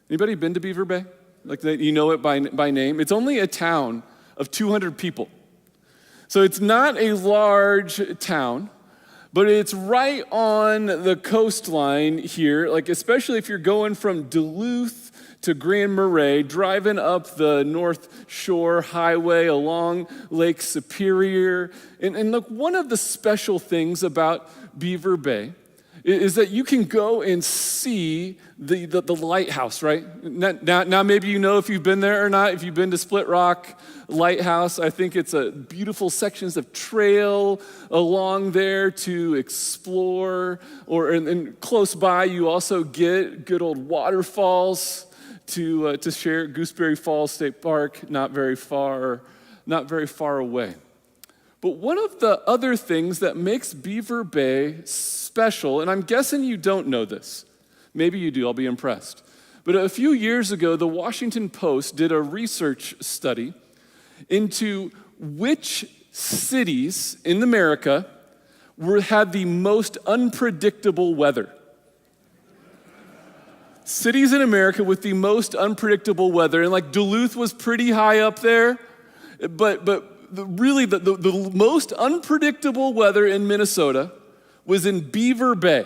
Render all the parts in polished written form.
Anybody been to Beaver Bay? Like you know it by name? It's only a town of 200 people. So it's not a large town, but it's right on the coastline here, like especially if you're going from Duluth to Grand Marais, driving up the North Shore Highway along Lake Superior. And look, one of the special things about Beaver Bay is that you can go and see the lighthouse, right? Now maybe you know if you've been there or not, if you've been to Split Rock Lighthouse. I think it's a beautiful sections of trail along there to explore. And close by, you also get good old waterfalls to share. Gooseberry Falls State Park, not very far away. But one of the other things that makes Beaver Bay special, and I'm guessing you don't know this, maybe you do, I'll be impressed. But a few years ago, the Washington Post did a research study into which cities in America had the most unpredictable weather. Cities in America with the most unpredictable weather. And like Duluth was pretty high up there, but the most unpredictable weather in Minnesota was in Beaver Bay.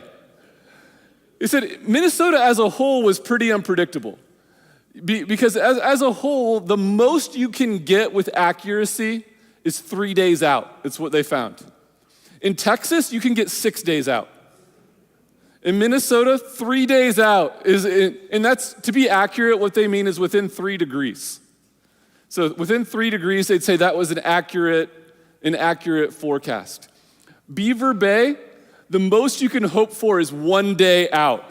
They said Minnesota as a whole was pretty unpredictable because as a whole, the most you can get with accuracy is 3 days out. It's what they found. In Texas, you can get 6 days out. In Minnesota, 3 days out and that's, to be accurate, what they mean is within 3 degrees. So within 3 degrees, they'd say that was an accurate forecast. Beaver Bay, the most you can hope for is 1 day out.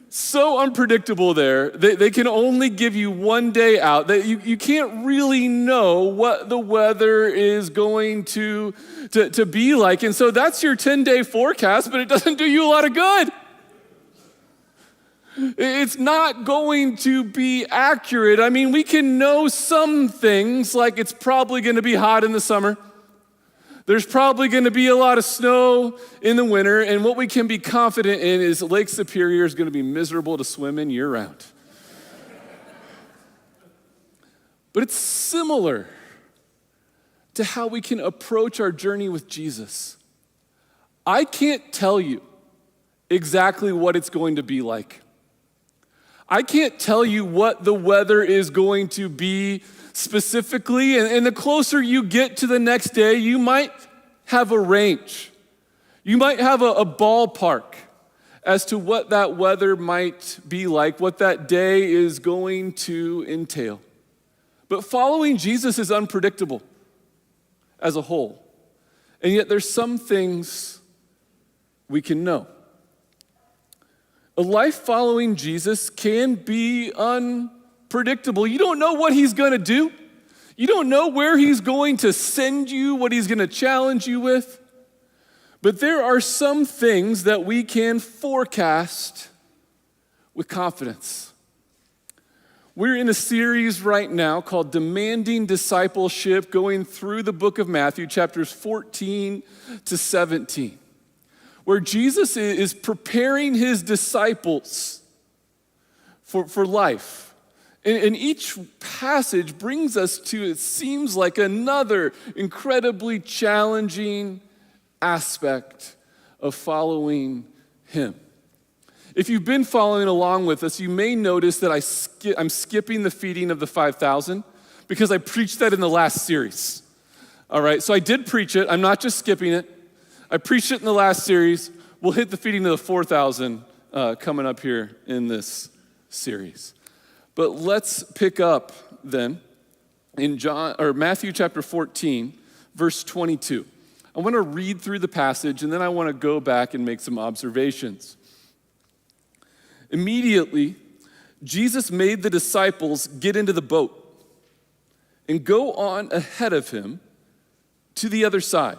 So unpredictable there. They can only give you 1 day out. You can't really know what the weather is going to be like. And so that's your 10-day forecast, but it doesn't do you a lot of good. It's not going to be accurate. I mean, we can know some things, like it's probably going to be hot in the summer. There's probably going to be a lot of snow in the winter, and what we can be confident in is Lake Superior is going to be miserable to swim in year-round. But it's similar to how we can approach our journey with Jesus. I can't tell you exactly what it's going to be like. I can't tell you what the weather is going to be specifically, and the closer you get to the next day, you might have a range. You might have a ballpark as to what that weather might be like, what that day is going to entail. But following Jesus is unpredictable as a whole, and yet there's some things we can know. A life following Jesus can be unpredictable. You don't know what he's going to do. You don't know where he's going to send you, what he's going to challenge you with. But there are some things that we can forecast with confidence. We're in a series right now called Demanding Discipleship, going through the book of Matthew, chapters 14 to 17. Where Jesus is preparing his disciples for life. And each passage brings us to, it seems like, another incredibly challenging aspect of following him. If you've been following along with us, you may notice that I'm skipping the feeding of the 5,000 because I preached that in the last series. All right, so I did preach it. I'm not just skipping it. I preached it in the last series. We'll hit the feeding of the 4,000 coming up here in this series. But let's pick up then in Matthew chapter 14, verse 22. I want to read through the passage, and then I want to go back and make some observations. Immediately, Jesus made the disciples get into the boat and go on ahead of him to the other side,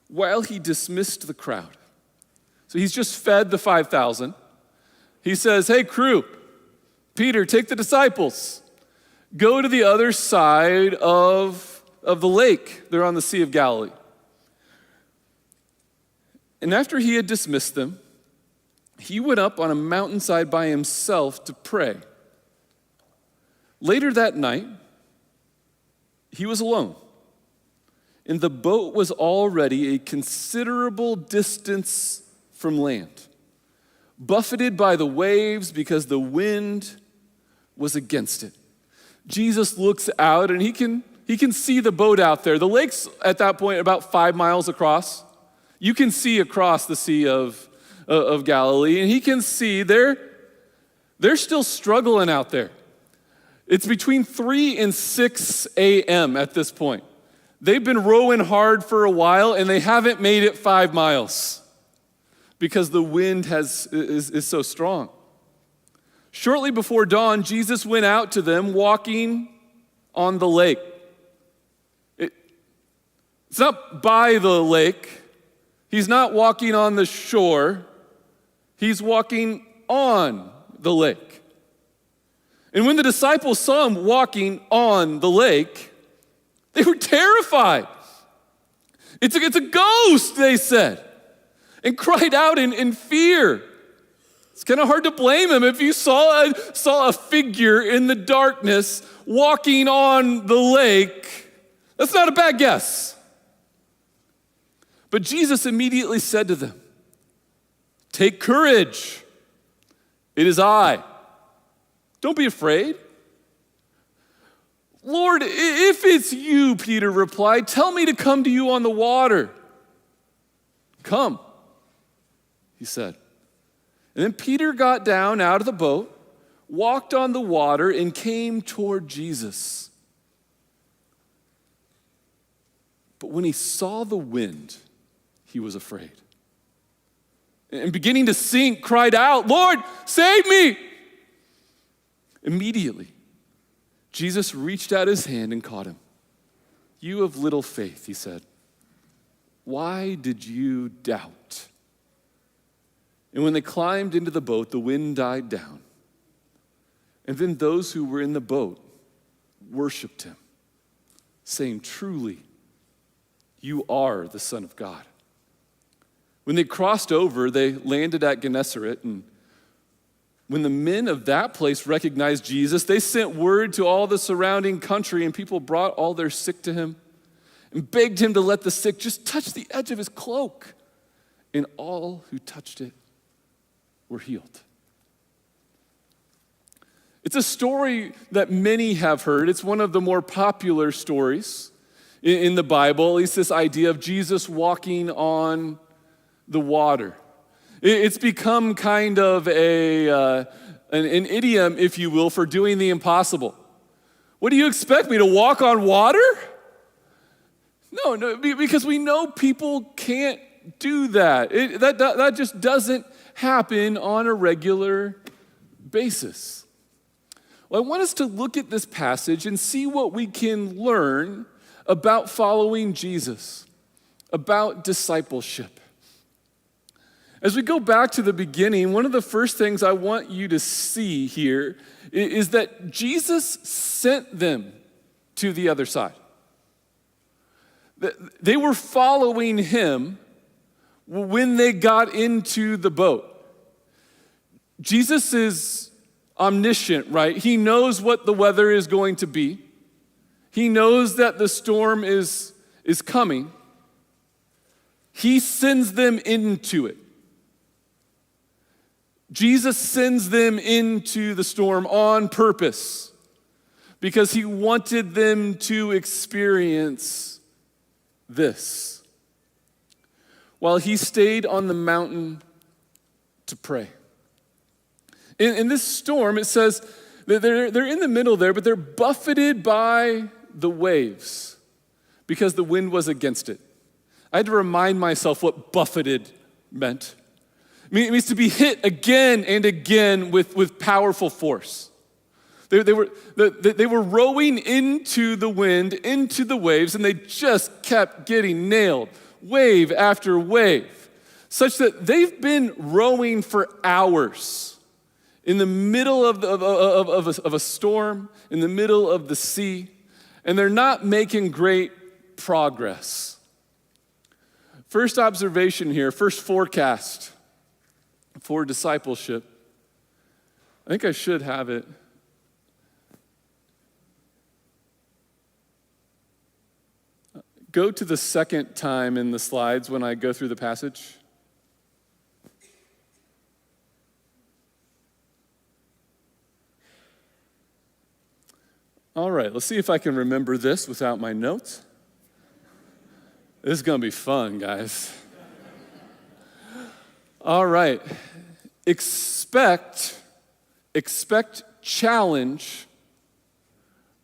while he dismissed the crowd. So he's just fed the 5,000. He says, hey, crew, Peter, take the disciples. Go to the other side of the lake. They're on the Sea of Galilee. And after he had dismissed them, he went up on a mountainside by himself to pray. Later that night, he was alone, and the boat was already a considerable distance from land, buffeted by the waves because the wind was against it. Jesus looks out, and he can see the boat out there. The lake's at that point about 5 miles across. You can see across the Sea of Galilee, and he can see they're still struggling out there. It's between 3 and 6 a.m. at this point. They've been rowing hard for a while, and they haven't made it 5 miles because the wind is so strong. Shortly before dawn, Jesus went out to them walking on the lake. It's not by the lake. He's not walking on the shore. He's walking on the lake. And when the disciples saw him walking on the lake, they were terrified. It's a ghost, they said, and cried out in fear. It's kind of hard to blame him if you saw a figure in the darkness walking on the lake. That's not a bad guess. But Jesus immediately said to them, "Take courage. It is I. Don't be afraid." "Lord, if it's you," Peter replied, "tell me to come to you on the water." "Come," he said. And then Peter got down out of the boat, walked on the water, and came toward Jesus. But when he saw the wind, he was afraid. And beginning to sink, cried out, "Lord, save me!" Immediately, Jesus reached out his hand and caught him. "You of little faith," he said, "why did you doubt?" And when they climbed into the boat, the wind died down. And then those who were in the boat worshiped him, saying, "Truly, you are the Son of God." When they crossed over, they landed at Gennesaret, and when the men of that place recognized Jesus, they sent word to all the surrounding country, and people brought all their sick to him and begged him to let the sick just touch the edge of his cloak. And all who touched it were healed. It's a story that many have heard. It's one of the more popular stories in the Bible, at least this idea of Jesus walking on the water. It's become kind of an idiom, if you will, for doing the impossible. What do you expect me to walk on water? No, because we know people can't do that. That just doesn't happen on a regular basis. Well, I want us to look at this passage and see what we can learn about following Jesus, about discipleship. As we go back to the beginning, one of the first things I want you to see here is that Jesus sent them to the other side. They were following him when they got into the boat. Jesus is omniscient, right? He knows what the weather is going to be. He knows that the storm is coming. He sends them into it. Jesus sends them into the storm on purpose because he wanted them to experience this while he stayed on the mountain to pray. In this storm, it says that they're in the middle there, but they're buffeted by the waves because the wind was against it. I had to remind myself what buffeted meant. It means to be hit again and again with powerful force. They were rowing into the wind, into the waves, and they just kept getting nailed, wave after wave, such that they've been rowing for hours in the middle of a storm, in the middle of the sea, and they're not making great progress. First observation here, first forecast. for discipleship. I think I should have it. Go to the second time in the slides when I go through the passage. All right, let's see if I can remember this without my notes. This is going to be fun, guys. All right. Expect challenge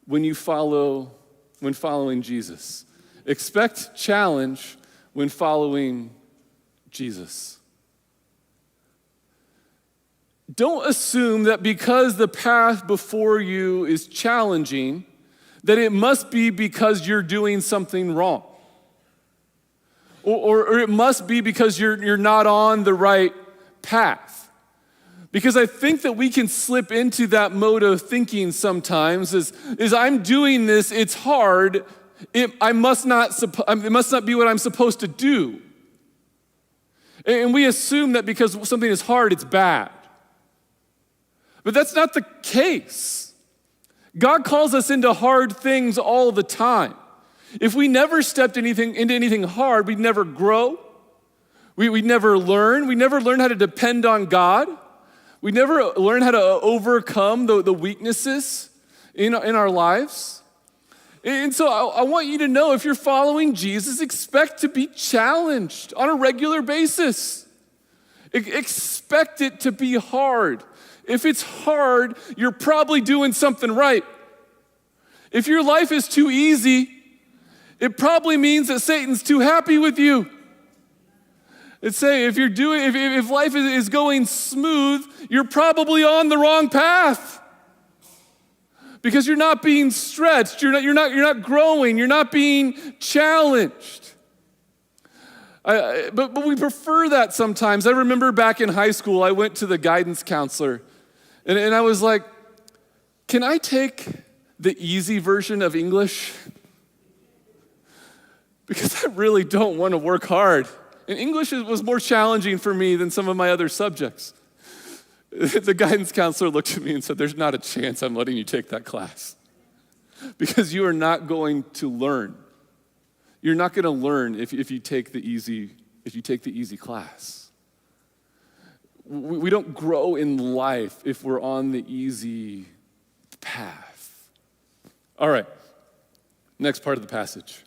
when following Jesus. Expect challenge when following Jesus. Don't assume that because the path before you is challenging, that it must be because you're doing something wrong. Or it must be because you're not on the right path. Because I think that we can slip into that mode of thinking sometimes is I'm doing this, it's hard, it must not be what I'm supposed to do. And we assume that because something is hard, it's bad. But that's not the case. God calls us into hard things all the time. If we never stepped into anything hard, we'd never grow. We'd never learn. We never learn how to depend on God. We never learn how to overcome the weaknesses in our lives. And so I want you to know, if you're following Jesus, expect to be challenged on a regular basis. Expect it to be hard. If it's hard, you're probably doing something right. If your life is too easy, it probably means that Satan's too happy with you. It's saying if life is going smooth, you're probably on the wrong path. Because you're not being stretched, you're not growing, you're not being challenged. But we prefer that sometimes. I remember back in high school, I went to the guidance counselor, and I was like, can I take the easy version of English? Because I really don't want to work hard. And English was more challenging for me than some of my other subjects. The guidance counselor looked at me and said, there's not a chance I'm letting you take that class. Because you are not going to learn. You're not going to learn if you take the easy class. We don't grow in life if we're on the easy path. All right, next part of the passage.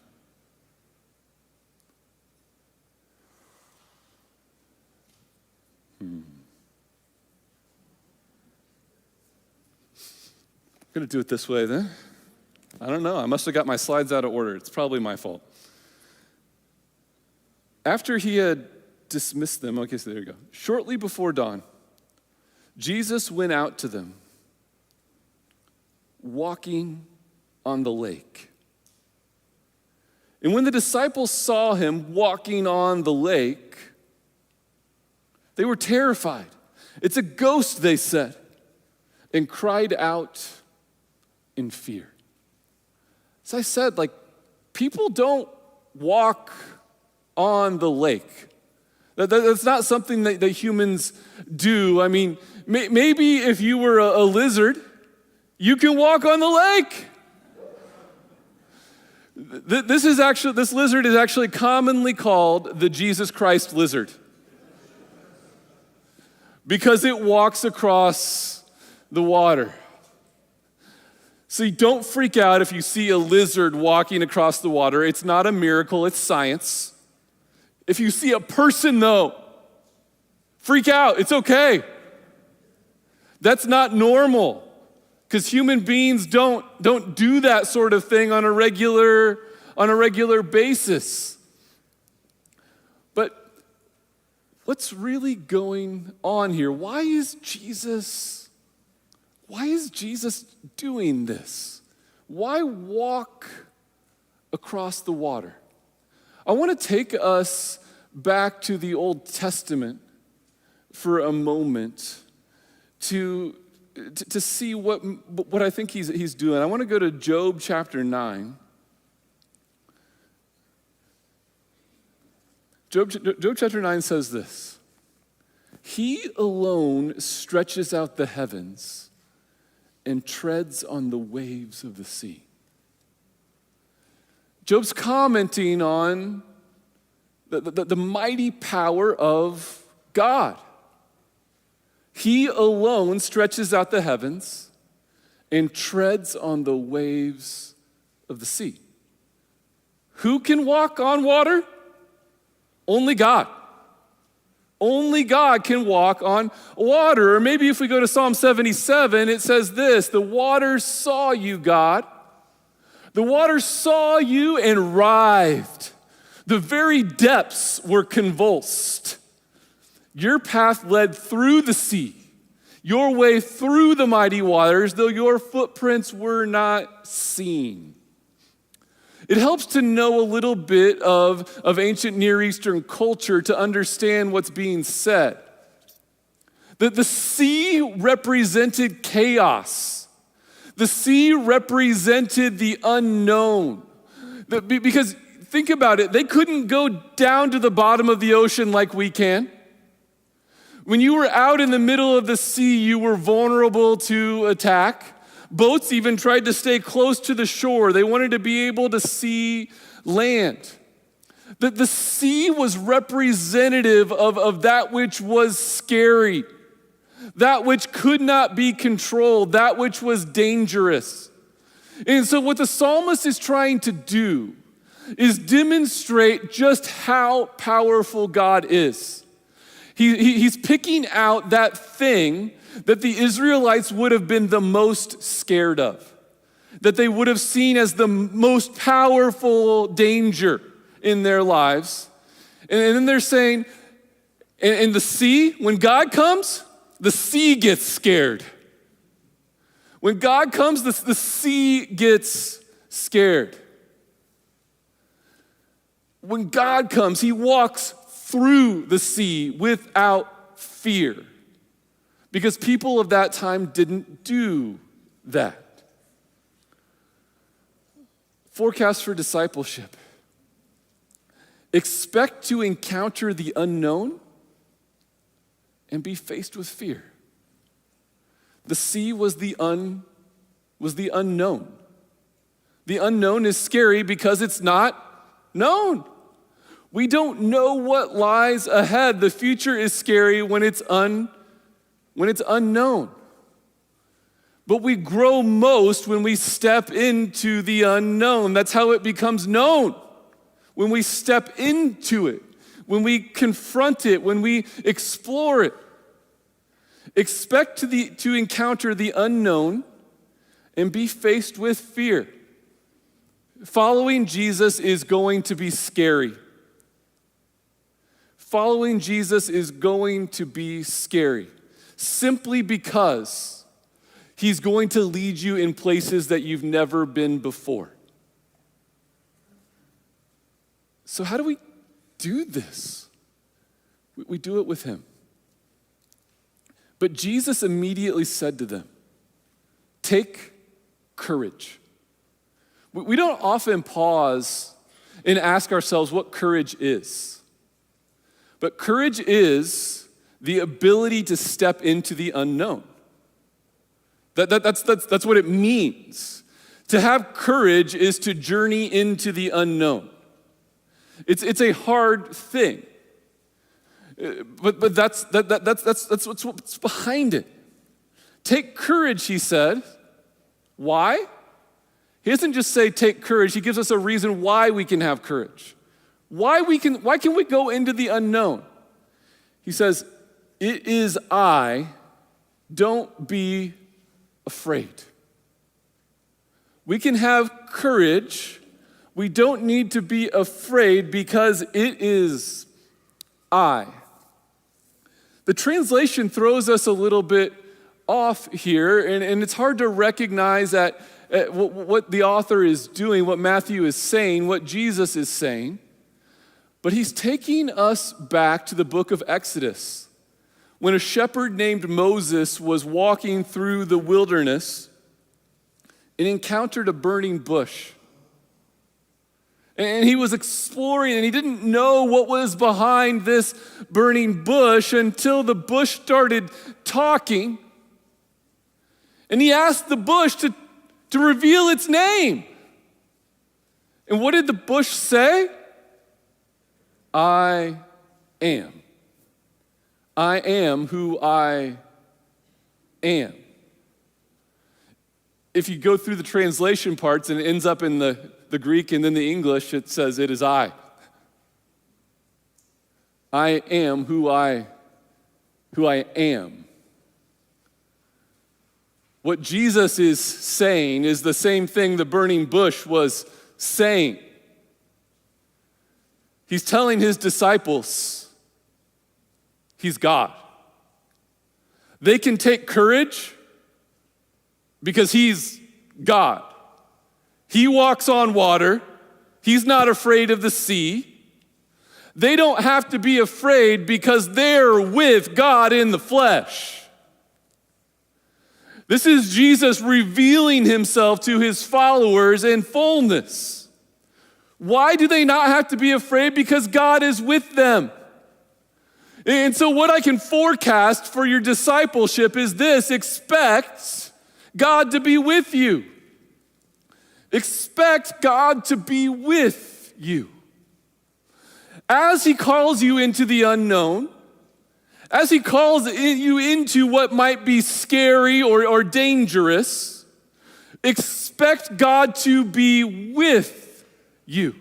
I'm going to do it this way then. I don't know. I must have got my slides out of order. It's probably my fault. After he had dismissed them, okay, so there you go. Shortly before dawn, Jesus went out to them, walking on the lake. And when the disciples saw him walking on the lake, they were terrified. It's a ghost, they said, and cried out in fear. As I said, people don't walk on the lake. That's not something that humans do. I mean, maybe if you were a lizard, you can walk on the lake. This lizard is actually commonly called the Jesus Christ lizard because it walks across the water. So you don't freak out if you see a lizard walking across the water. It's not a miracle, it's science. If you see a person, though, freak out. It's okay. That's not normal because human beings don't do that sort of thing on a regular basis. But what's really going on here? Why is Jesus doing this? Why walk across the water? I want to take us back to the Old Testament for a moment to see what I think he's doing. I want to go to Job chapter 9. Job chapter 9 says this: He alone stretches out the heavens and treads on the waves of the sea. Job's commenting on the mighty power of God. He alone stretches out the heavens and treads on the waves of the sea. Who can walk on water? Only God. Only God can walk on water. Or maybe if we go to Psalm 77, it says this: the waters saw you, God. The waters saw you and writhed. The very depths were convulsed. Your path led through the sea, your way through the mighty waters, though your footprints were not seen. It helps to know a little bit of ancient Near Eastern culture to understand what's being said. That the sea represented chaos. The sea represented the unknown. Because think about it, they couldn't go down to the bottom of the ocean like we can. When you were out in the middle of the sea, you were vulnerable to attack. Boats even tried to stay close to the shore. They wanted to be able to see land. The sea was representative of that which was scary, that which could not be controlled, that which was dangerous. And so what the psalmist is trying to do is demonstrate just how powerful God is. He's picking out that thing that the Israelites would have been the most scared of, that they would have seen as the most powerful danger in their lives. And then they're saying, in the sea, when God comes, the sea gets scared. When God comes, the sea gets scared. When God comes, he walks through the sea without fear. Because people of that time didn't do that. Forecast for discipleship. Expect to encounter the unknown and be faced with fear. The sea was the unknown. The unknown is scary because it's not known. We don't know what lies ahead. The future is scary when it's unknown. But we grow most when we step into the unknown. That's how it becomes known. When we step into it, when we confront it, when we explore it. Expect to encounter the unknown and be faced with fear. Following Jesus is going to be scary. Following Jesus is going to be scary. Simply because he's going to lead you in places that you've never been before. So how do we do this? We do it with him. But Jesus immediately said to them, take courage. We don't often pause and ask ourselves what courage is. But courage is the ability to step into the unknown. That's what it means. To have courage is to journey into the unknown. It's a hard thing. But that's what's behind it. Take courage, he said. Why? He doesn't just say take courage. He gives us a reason why we can have courage. Why can we go into the unknown? He says, it is I, don't be afraid. We can have courage. We don't need to be afraid because it is I. The translation throws us a little bit off here, and it's hard to recognize at what the author is doing, what Matthew is saying, what Jesus is saying. But he's taking us back to the book of Exodus, when a shepherd named Moses was walking through the wilderness and encountered a burning bush. And he was exploring, and he didn't know what was behind this burning bush until the bush started talking. And he asked the bush to reveal its name. And what did the bush say? I am. I am who I am. If you go through the translation parts and it ends up in the Greek and then the English, it says it is I. I am who I am. What Jesus is saying is the same thing the burning bush was saying. He's telling his disciples, he's God. They can take courage because he's God. He walks on water. He's not afraid of the sea. They don't have to be afraid because they're with God in the flesh. This is Jesus revealing himself to his followers in fullness. Why do they not have to be afraid? Because God is with them. And so what I can forecast for your discipleship is this: expect God to be with you. Expect God to be with you. As he calls you into the unknown, as he calls you into what might be scary or dangerous, expect God to be with you.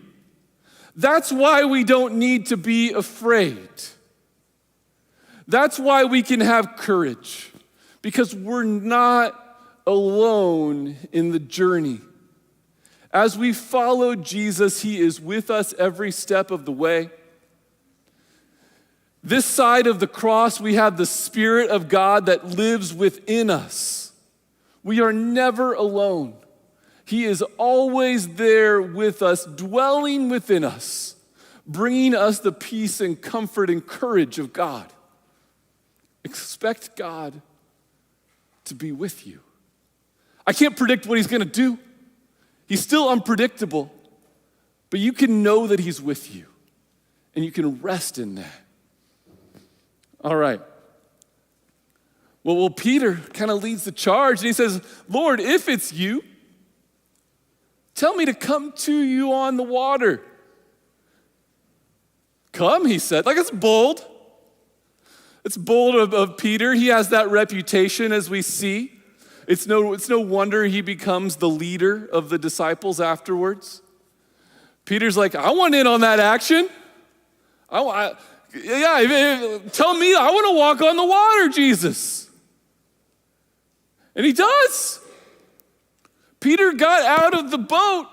That's why we don't need to be afraid. That's why we can have courage, because we're not alone in the journey. As we follow Jesus, he is with us every step of the way. This side of the cross, we have the Spirit of God that lives within us. We are never alone. He is always there with us, dwelling within us, bringing us the peace and comfort and courage of God. Expect God to be with you. I can't predict what he's going to do. He's still unpredictable, but you can know that he's with you, and you can rest in that. All right. Well, Peter kind of leads the charge, and he says, Lord, if it's you, tell me to come to you on the water. Come, he said. Like, it's bold. It's bold of Peter. He has that reputation, as we see. It's no wonder he becomes the leader of the disciples afterwards. Peter's like, I want in on that action. Tell me, I want to walk on the water, Jesus. And he does. Peter got out of the boat,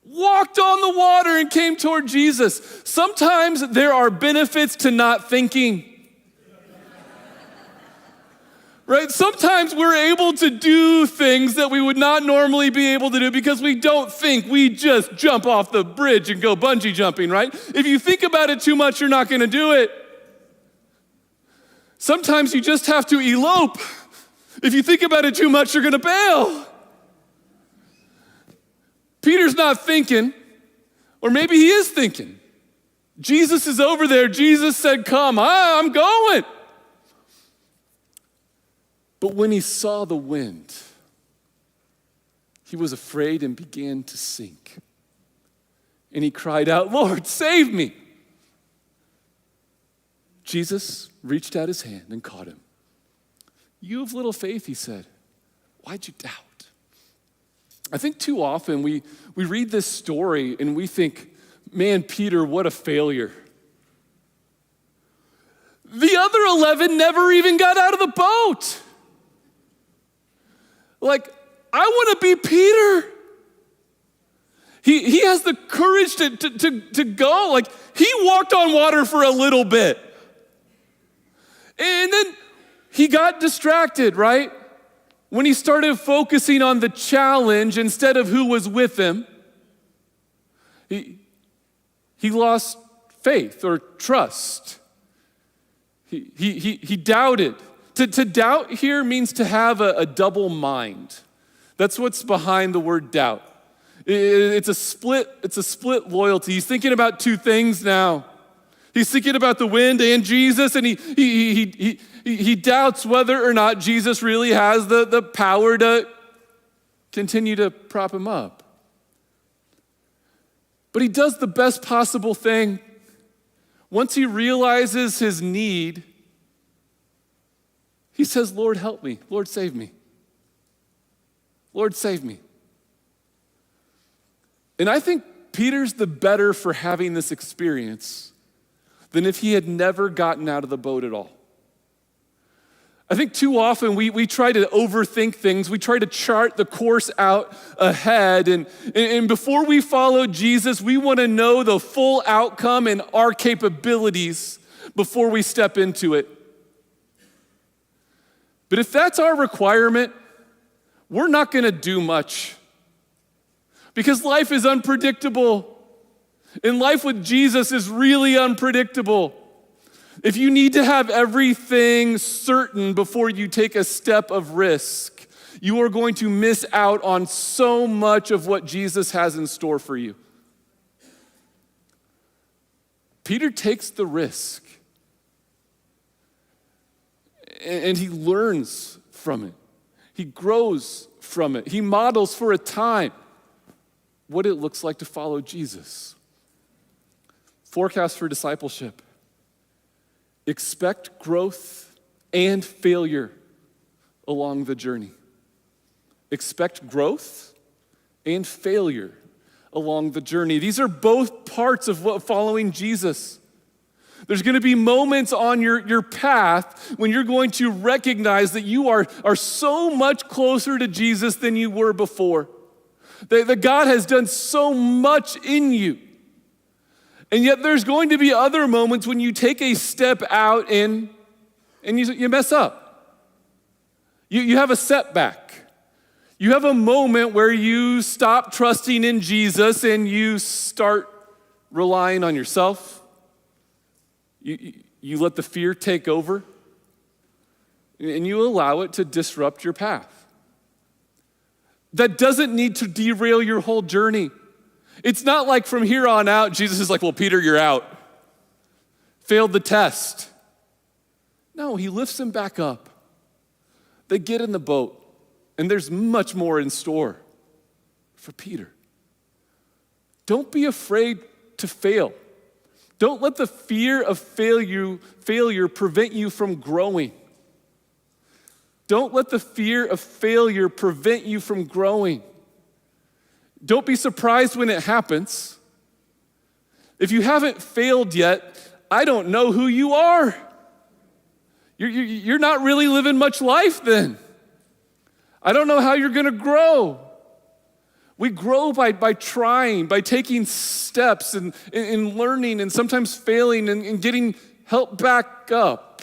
walked on the water, and came toward Jesus. Sometimes there are benefits to not thinking. Right? Sometimes we're able to do things that we would not normally be able to do because we don't think. We just jump off the bridge and go bungee jumping, right? If you think about it too much, you're not going to do it. Sometimes you just have to elope. If you think about it too much, you're going to bail. Peter's not thinking, or maybe he is thinking. Jesus is over there. Jesus said, come, I'm going. But when he saw the wind, he was afraid and began to sink. And he cried out, Lord, save me. Jesus reached out his hand and caught him. You have little faith, he said. Why'd you doubt? I think too often we read this story and we think, man, Peter, what a failure. The other 11 never even got out of the boat. Like, I want to be Peter. He has the courage to go. Like, he walked on water for a little bit. And then he got distracted, right? When he started focusing on the challenge instead of who was with him, he lost faith or trust. He doubted. To doubt here means to have a double mind. That's what's behind the word doubt. It's a split loyalty. He's thinking about two things now. He's thinking about the wind and Jesus, and he doubts whether or not Jesus really has the power to continue to prop him up. But he does the best possible thing. Once he realizes his need, he says, Lord, help me. Lord, save me. Lord, save me. And I think Peter's the better for having this experience than if he had never gotten out of the boat at all. I think too often we try to overthink things. We try to chart the course out ahead. And before we follow Jesus, we want to know the full outcome and our capabilities before we step into it. But if that's our requirement, we're not going to do much. Because life is unpredictable. And life with Jesus is really unpredictable. If you need to have everything certain before you take a step of risk, you are going to miss out on so much of what Jesus has in store for you. Peter takes the risk, and he learns from it. He grows from it. He models for a time what it looks like to follow Jesus. Forecast for discipleship. Expect growth and failure along the journey. Expect growth and failure along the journey. These are both parts of what following Jesus. There's going to be moments on your path when you're going to recognize that you are so much closer to Jesus than you were before. That God has done so much in you. And yet there's going to be other moments when you take a step out and you mess up. You have a setback. You have a moment where you stop trusting in Jesus and you start relying on yourself. You let the fear take over and you allow it to disrupt your path. That doesn't need to derail your whole journey. It's not like from here on out, Jesus is like, well, Peter, you're out. Failed the test. No, he lifts him back up. They get in the boat, and there's much more in store for Peter. Don't be afraid to fail. Don't let the fear of failure prevent you from growing. Don't let the fear of failure prevent you from growing. Don't be surprised when it happens. If you haven't failed yet, I don't know who you are. You're not really living much life then. I don't know how you're going to grow. We grow by trying, by taking steps and learning and sometimes failing and getting help back up.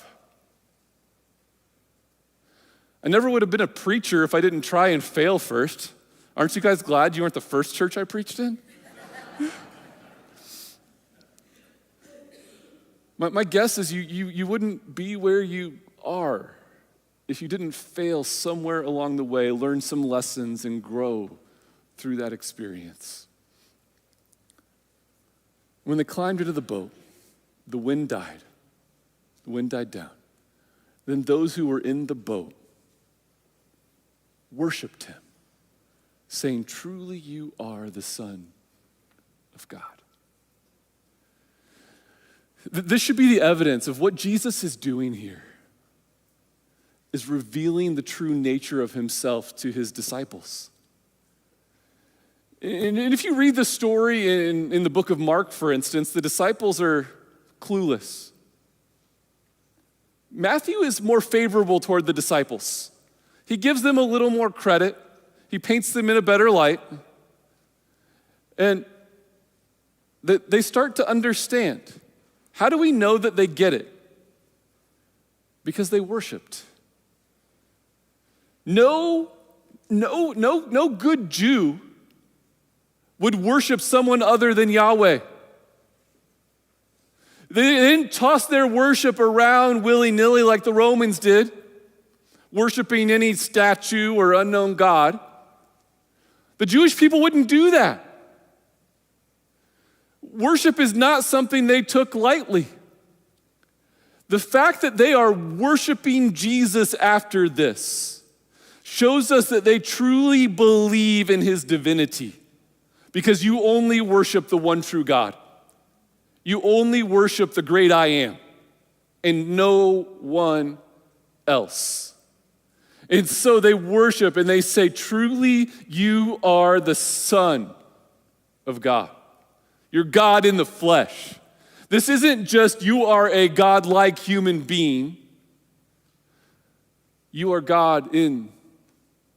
I never would have been a preacher if I didn't try and fail first. Aren't you guys glad you weren't the first church I preached in? My guess is you wouldn't be where you are if you didn't fail somewhere along the way, learn some lessons, and grow through that experience. When they climbed into the boat, the wind died. The wind died down. Then those who were in the boat worshiped him, saying, truly you are the Son of God. This should be the evidence of what Jesus is doing here, is revealing the true nature of himself to his disciples. And if you read the story in the book of Mark, for instance, the disciples are clueless. Matthew is more favorable toward the disciples. He gives them a little more credit. He paints them in a better light. And they start to understand. How do we know that they get it? Because they worshiped. No good Jew would worship someone other than Yahweh. They didn't toss their worship around willy-nilly like the Romans did, worshiping any statue or unknown god. The Jewish people wouldn't do that. Worship is not something they took lightly. The fact that they are worshiping Jesus after this shows us that they truly believe in his divinity, because you only worship the one true God. You only worship the great I am and no one else. And so they worship and they say, truly you are the Son of God. You're God in the flesh. This isn't just you are a God-like human being. You are God in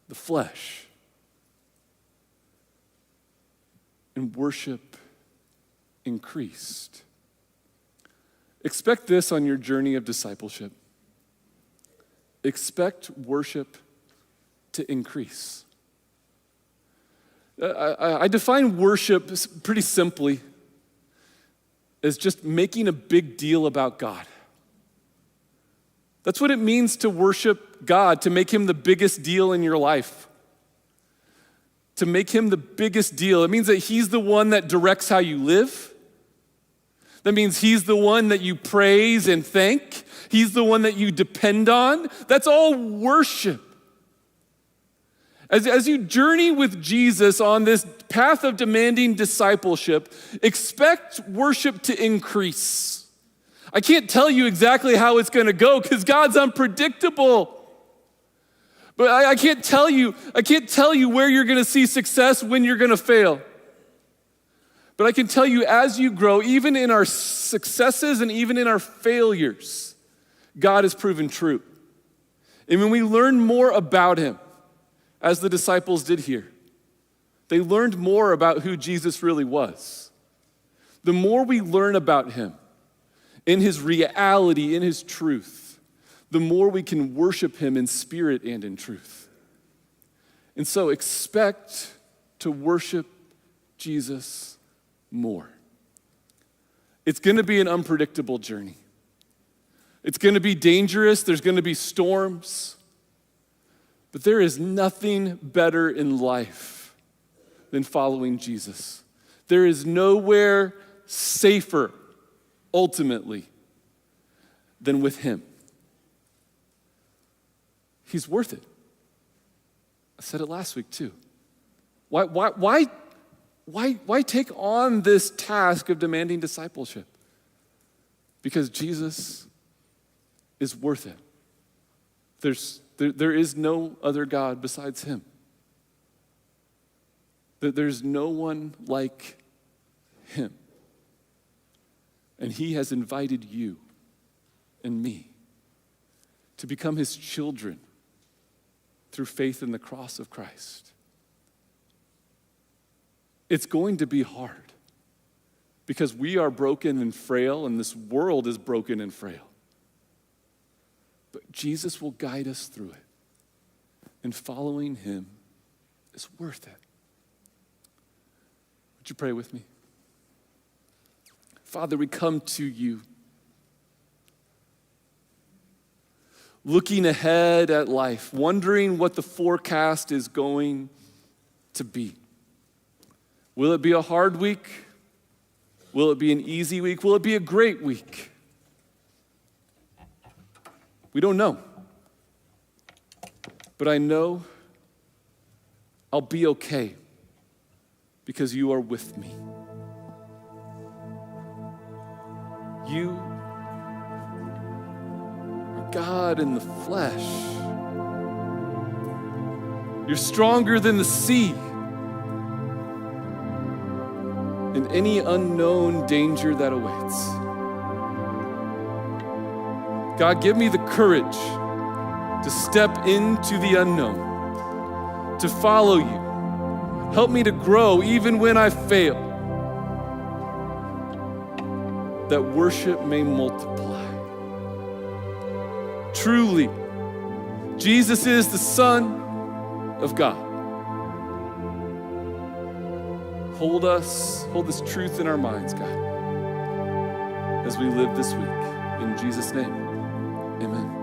the flesh. And worship increased. Expect this on your journey of discipleship. Expect worship to increase. I define worship pretty simply as just making a big deal about God. That's what it means to worship God, to make him the biggest deal in your life. To make him the biggest deal. It means that he's the one that directs how you live. That means he's the one that you praise and thank. He's the one that you depend on. That's all worship. As you journey with Jesus on this path of demanding discipleship, expect worship to increase. I can't tell you exactly how it's going to go because God's unpredictable. But I can't tell you where you're going to see success, when you're going to fail. But I can tell you, as you grow, even in our successes and even in our failures, God has proven true. And when we learn more about him, as the disciples did here, they learned more about who Jesus really was. The more we learn about him, in his reality, in his truth, the more we can worship him in spirit and in truth. And so expect to worship Jesus more. It's going to be an unpredictable journey. It's going to be dangerous. There's going to be storms. But there is nothing better in life than following Jesus. There is nowhere safer, ultimately, than with him. He's worth it. I said it last week too. Why take on this task of demanding discipleship? Because Jesus is worth it. There is no other God besides him. There's no one like him. And he has invited you and me to become his children through faith in the cross of Christ. It's going to be hard because we are broken and frail, and this world is broken and frail. But Jesus will guide us through it. And following him is worth it. Would you pray with me? Father, we come to you, looking ahead at life, wondering what the forecast is going to be. Will it be a hard week? Will it be an easy week? Will it be a great week? We don't know. But I know I'll be okay because you are with me. You are God in the flesh. You're stronger than the sea and any unknown danger that awaits. God, give me the courage to step into the unknown, to follow you. Help me to grow even when I fail, that worship may multiply. Truly, Jesus is the Son of God. Hold this truth in our minds, God, as we live this week. In Jesus' name, amen.